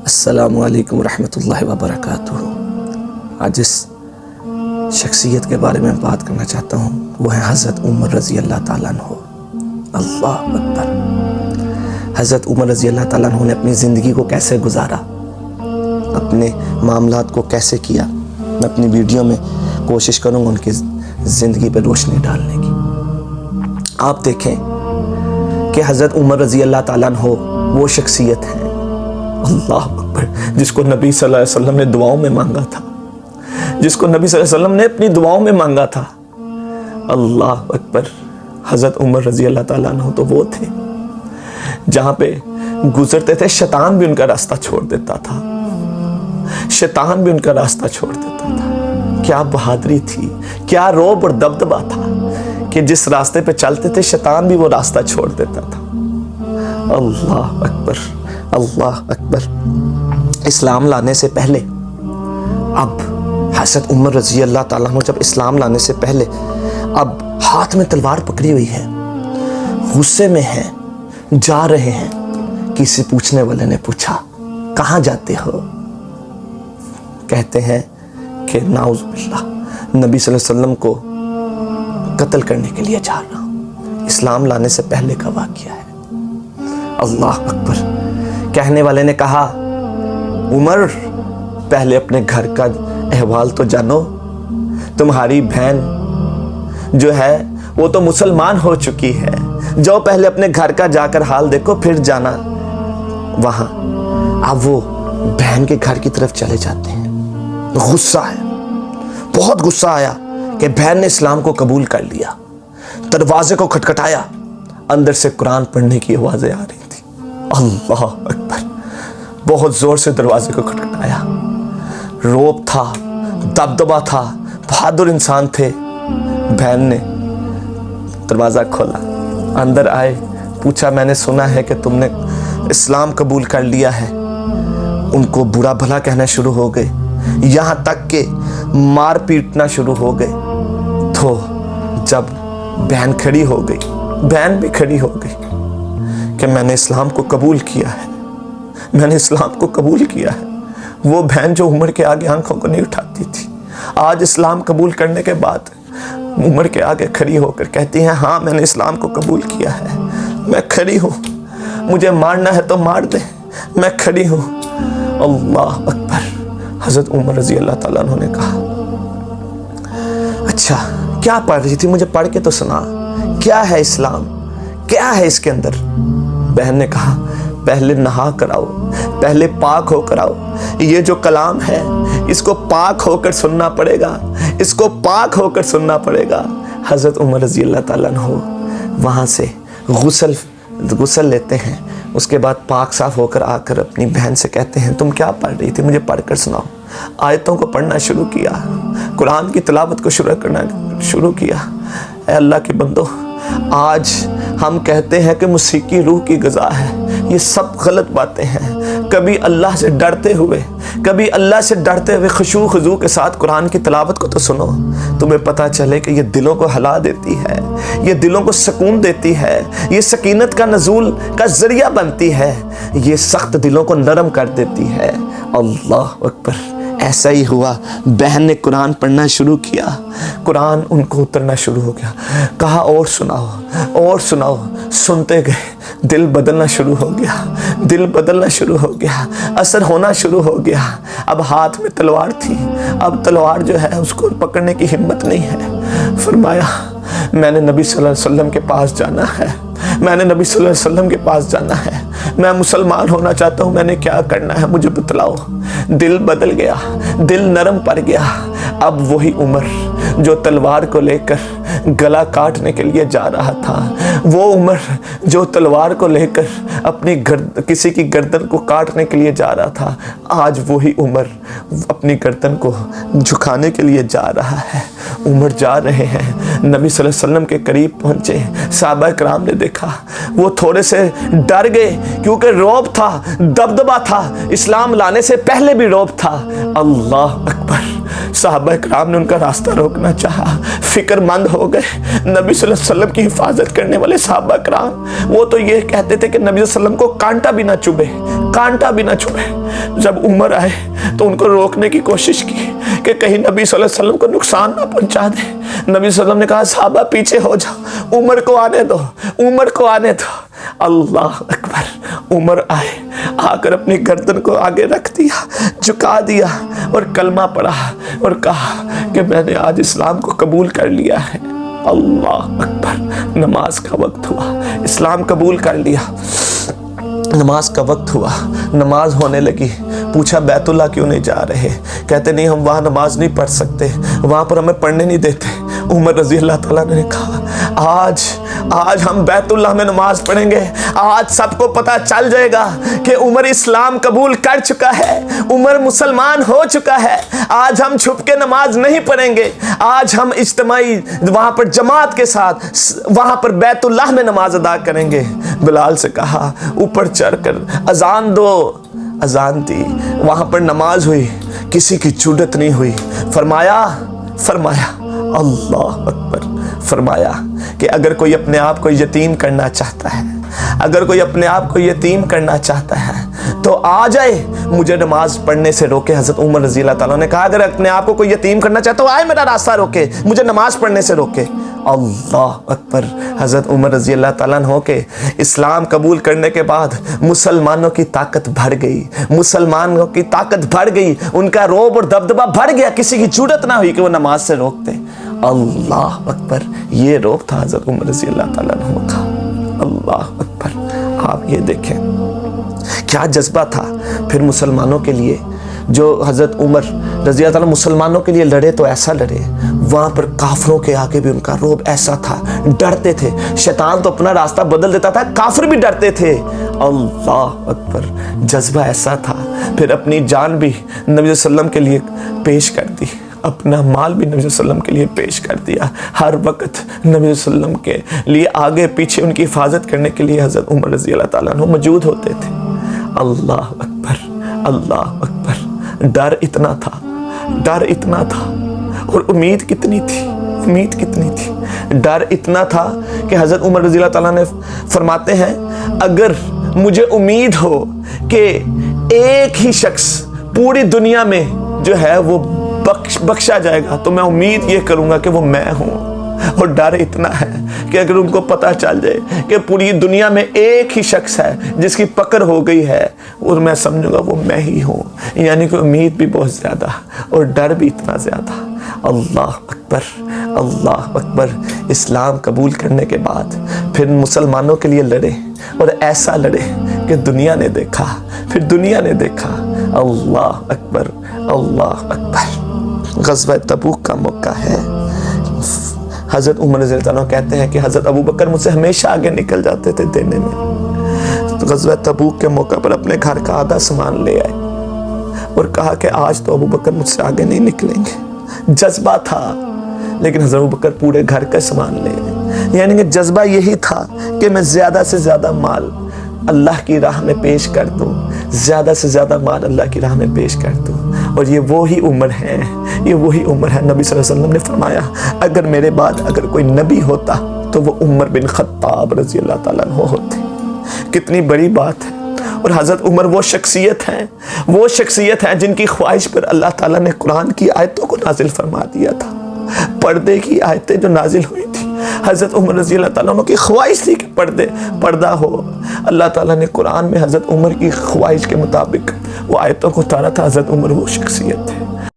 अस्सलामु अलैकुम रहमतुल्लाहि व बरकातुहू। आज जिस शख्सियत के बारे में बात करना चाहता हूँ वो है हज़रत उमर रज़ी अल्लाह ताला अन्हु। अल्लाह अकबर। हज़रत उमर रज़ी अल्लाह ताला अन्हु ने अपनी ज़िंदगी को कैसे गुजारा, अपने मामलात को कैसे किया, मैं अपनी वीडियो में कोशिश करूँगा उनकी ज़िंदगी पर रोशनी डालने की। आप देखें कि हज़रत उमर रज़ी अल्लाह ताला अन्हु वो शख्सियत है, अल्लाह अकबर, जिसको नबी सल्लल्लाहु अलैहि वसल्लम ने दुआओं में मांगा था, जिसको नबी सल्लल्लाहु अलैहि वसल्लम ने अपनी दुआओं में मांगा था। अल्लाह अकबर। हज़रत उमर रज़ी अल्लाह ताला अन्हु तो वो थे जहाँ पे गुजरते थे शैतान भी उनका रास्ता छोड़ देता था, शैतान भी उनका रास्ता छोड़ देता था। क्या बहादुरी थी, क्या रौब और दबदबा था कि जिस रास्ते पे चलते थे शैतान भी वो रास्ता छोड़ देता था। अल्लाह अकबर, अल्लाह अकबर। इस्लाम लाने से पहले, अब हज़रत उमर रज़ी अल्लाह ताला अन्हु जब इस्लाम लाने से पहले अब हाथ में तलवार पकड़ी हुई है, गुस्से में है, जा रहे हैं। किसी पूछने वाले ने पूछा कहाँ जाते हो, कहते हैं कि नाउज़ बिल्लाह नबी सल्लल्लाहु अलैहि वसल्लम को कत्ल करने के लिए जा रहा हूँ। इस्लाम लाने से पहले का वाक़या है। अल्लाह अकबर। कहने वाले ने कहा उमर पहले अपने घर का अहवाल तो जानो, तुम्हारी बहन जो है वो तो मुसलमान हो चुकी है, जाओ पहले अपने घर का जाकर हाल देखो फिर जाना वहां। अब वो बहन के घर की तरफ चले जाते हैं। गुस्सा है, बहुत गुस्सा आया कि बहन ने इस्लाम को कबूल कर लिया। दरवाजे को खटखटाया, अंदर से कुरान पढ़ने की आवाजें आ रही थी। अल्लाह अकबर। बहुत जोर से दरवाजे को खटखटाया। रौब था, दबदबा था, बहादुर इंसान थे। बहन ने दरवाज़ा खोला, अंदर आए, पूछा मैंने सुना है कि तुमने इस्लाम कबूल कर लिया है। उनको बुरा भला कहना शुरू हो गए, यहाँ तक कि मार पीटना शुरू हो गए। तो जब बहन खड़ी हो गई, बहन भी खड़ी हो गई कि मैंने इस्लाम को कबूल किया है, मैंने इस्लाम को कबूल किया है। वो बहन जो उमर के आगे आंखों को नहीं उठाती थी, आज इस्लाम कबूल करने के बाद उमर के आगे खड़ी होकर कहती हैं हाँ मैंने इस्लाम को कबूल किया है, मैं खड़ी हूँ, मुझे मारना है तो मार दे, मैं खड़ी हूँ। अल्लाह अकबर। हज़रत उमर रज़ी अल्लाह ताला अन्हु ने कहा अच्छा क्या पढ़ रही थी, मुझे पढ़ के तो सुना, क्या है इस्लाम, क्या है इसके अंदर। बहन ने कहा पहले नहा कर आओ, पहले पाक होकर आओ, ये जो कलाम है इसको पाक होकर सुनना पड़ेगा, इसको पाक होकर सुनना पड़ेगा। हज़रत उमर रज़ी अल्लाह ताला अन्हु वहाँ से गुस्ल लेते हैं, उसके बाद पाक साफ होकर आकर अपनी बहन से कहते हैं तुम क्या पढ़ रही थी, मुझे पढ़ कर सुनाओ। आयतों को पढ़ना शुरू किया, कुरान की तिलावत को शुरू करना शुरू किया। ऐ अल्लाह के बंदो, आज हम कहते हैं कि मौसीकी रूह की ग़िज़ा है, ये सब गलत बातें हैं। कभी अल्लाह से डरते हुए, कभी अल्लाह से डरते हुए खुशू खुजू के साथ कुरान की तिलावत को तो सुनो, तुम्हें पता चले कि ये दिलों को हिला देती है, ये दिलों को सुकून देती है, ये सकीनत का नज़ूल का ज़रिया बनती है, ये सख्त दिलों को नरम कर देती है। अल्लाह अकबर। ऐसा ही हुआ, बहन ने कुरान पढ़ना शुरू किया, कुरान उनको उतरना शुरू हो गया। कहा और सुनाओ और सुनाओ, सुनते गए, दिल बदलना शुरू हो गया, दिल बदलना शुरू हो गया, असर होना शुरू हो गया। अब हाथ में तलवार थी, अब तलवार जो है उसको पकड़ने की हिम्मत नहीं है। फरमाया मैंने नबी सल्लल्लाहु अलैहि वसल्लम के पास जाना है, मैंने नबी सल्लल्लाहु अलैहि वसल्लम के पास जाना है, मैं मुसलमान होना चाहता हूँ, मैंने क्या करना है मुझे बतलाओ। दिल बदल गया, दिल नरम पड़ गया। अब वही उमर जो तलवार को लेकर गला काटने के लिए जा रहा था, वो उमर जो तलवार को लेकर अपनी किसी की गर्दन को काटने के लिए जा रहा था, आज वही उमर अपनी गर्दन को झुकाने के लिए जा रहा है। उमर जा रहे हैं, नबी सल्लल्लाहु अलैहि वसल्लम के करीब पहुंचे, सहाबा कराम ने देखा, वो थोड़े से डर गए क्योंकि रौब था, दबदबा था, इस्लाम लाने से पहले भी रौब था। अल्लाह अकबर। सहाबा कराम ने उनका रास्ता रोकना चाहा, फिक्रमंद हो गए। नबी सल्लल्लाहु अलैहि वसल्लम की हिफाजत करने वाले सहाबा कराम, वो तो ये कहते थे कि नबी सल्लल्लाहु अलैहि वसल्लम को कांटा भी ना चुभे, कांटा भी ना छुए। जब उमर आए तो उनको रोकने की कोशिश की कि कहीं नबी सल्लल्लाहु अलैहि वसल्लम को नुकसान ना पहुंचा दे। नबी सल्लल्लाहु अलैहि वसल्लम ने कहा साहबा पीछे हो जाओ, उमर को आने दो, उमर को आने दो। अल्लाह अकबर। उमर आए, आकर अपनी गर्दन को आगे रख दिया, झुका दिया और कलमा पढ़ा और कहा कि मैंने आज इस्लाम को कबूल कर लिया है। अल्लाह अकबर। नमाज का वक्त हुआ, इस्लाम कबूल कर लिया। नमाज का वक्त हुआ, नमाज होने लगी। पूछा बैतुल्ला क्यों नहीं जा रहे? कहते नहीं हम वहाँ नमाज नहीं पढ़ सकते, वहाँ पर हमें पढ़ने नहीं देते। उमर रजी अल्लाह ताला ने कहा आज हम बैतुल्ला में नमाज पढ़ेंगे। आज सबको पता चल जाएगा कि उमर इस्लाम कबूल कर चुका है, उमर मुसलमान हो चुका है। आज हम छुप के नमाज नहीं पढ़ेंगे, आज हम इज्तिमाई वहाँ पर जमात के साथ वहाँ पर बैतुल्लाह में नमाज अदा करेंगे। बिलाल से कहा ऊपर चढ़कर अजान दो। अजान दी, वहाँ पर नमाज हुई, किसी की जुर्रत नहीं हुई। फरमाया अल्लाह अकबर। फरमाया कि अगर कोई अपने आप को यतीम करना चाहता है, अगर कोई अपने आप को यतीम करना चाहता है तो आ जाए, मुझे नमाज पढ़ने से रोके। हज़रत उमर रज़ी अल्लाह ताला ने कहा अगर अपने आप को कोई यतीम करना चाहता है तो आए मेरा रास्ता रोके, मुझे नमाज पढ़ने से रोके। अल्लाह अकबर। हज़रत उमर रज़ी अल्लाह ताला अन्हु के इस्लाम कबूल करने के बाद मुसलमानों की ताकत बढ़ गई, मुसलमानों की ताकत बढ़ गई, उनका रोब और दबदबा बढ़ गया। किसी की जुर्रत ना हुई कि वो नमाज से रोकते। अल्लाह अकबर। ये रोब था हज़रत उमर रज़ी अल्लाह ताला अन्हु का। अल्लाह अकबर। आप ये देखें क्या जज्बा था। फिर मुसलमानों के लिए जो हज़रत उमर रज़ी अल्लाह ताला मुसलमानों के लिए लड़े तो ऐसा लड़े, वहाँ पर काफिरों के आगे भी उनका रोब ऐसा था, डरते थे। शैतान तो अपना रास्ता बदल देता था, काफिर भी डरते थे। अल्लाह अकबर। जज्बा ऐसा था। फिर अपनी जान भी नबी सल्लम के लिए पेश कर दी, अपना माल भी नबी सल्लम के लिए पेश कर दिया। हर वक्त नबी सल्लम के लिए आगे पीछे उनकी हिफाजत करने के लिए हज़रत उमर रज़ी अल्लाह ताला अन्हु मौजूद होते थे। अल्लाह अकबर। अल्लाह अकबर। डर इतना था, डर इतना था और उम्मीद कितनी थी, उम्मीद कितनी थी। डर इतना था कि हज़रत उमर रज़ी अल्लाह ताला ने फरमाते हैं अगर मुझे उम्मीद हो कि एक ही शख्स पूरी दुनिया में जो है वो बख्शा जाएगा तो मैं उम्मीद ये करूँगा कि वो मैं हूँ। और डर इतना है कि अगर उनको पता चल जाए कि पूरी दुनिया में एक ही शख्स है जिसकी पकड़ हो गई है और मैं समझूंगा वो मैं ही हूँ। यानी कि उम्मीद भी बहुत ज़्यादा और डर भी इतना ज़्यादा। अल्लाह अकबर। अल्लाह अकबर। इस्लाम कबूल करने के बाद फिर मुसलमानों के लिए लड़े और ऐसा लड़े कि दुनिया ने देखा, फिर दुनिया ने देखा। अल्लाह अकबर। अल्लाह अकबर। ग़ज़वा तबूक का मौका है। हज़रत उमर रज़ी अल्लाह अन्हु कहते हैं कि हज़रत अबू बकर मुझसे हमेशा आगे निकल जाते थे देने में। तो ग़ज़वा तबूक के मौका पर अपने घर का आधा सामान ले आए और कहा कि आज तो अबू बकर मुझसे आगे नहीं निकलेंगे। जज्बा था, लेकिन हज़रत अबू बकर पूरे घर का सामान ले आए। यानी कि जज्बा यही था कि मैं ज़्यादा से ज़्यादा माल अल्लाह की राह में पेश कर दूँ, ज़्यादा से ज़्यादा माल अल्लाह की राह में पेश कर दूँ। और ये वही उम्र है, ये वही उम्र है। नबी सल्लल्लाहु अलैहि वसल्लम ने फरमाया अगर मेरे बाद अगर कोई नबी होता तो वो उमर बिन खत्ताब रज़ी अल्लाह ताला अन्हु होते। कितनी बड़ी बात है। और हज़रत उमर वो शख्सियत है जिनकी ख्वाहिश पर अल्लाह ताला ने कुरान की आयतों को नाजिल फरमा दिया था। पर्दे की आयतें जो नाजिल हुई थी, हज़रत उमर रज़ी अल्लाह ताला अन्हु की ख्वाहिश थी कि पर्दा हो। अल्लाह ताला ने कुरान में हज़रत उमर की ख्वाहिश के मुताबिक वो आयतों को उतारा था। हज़रत उमर वो शख्सियत है।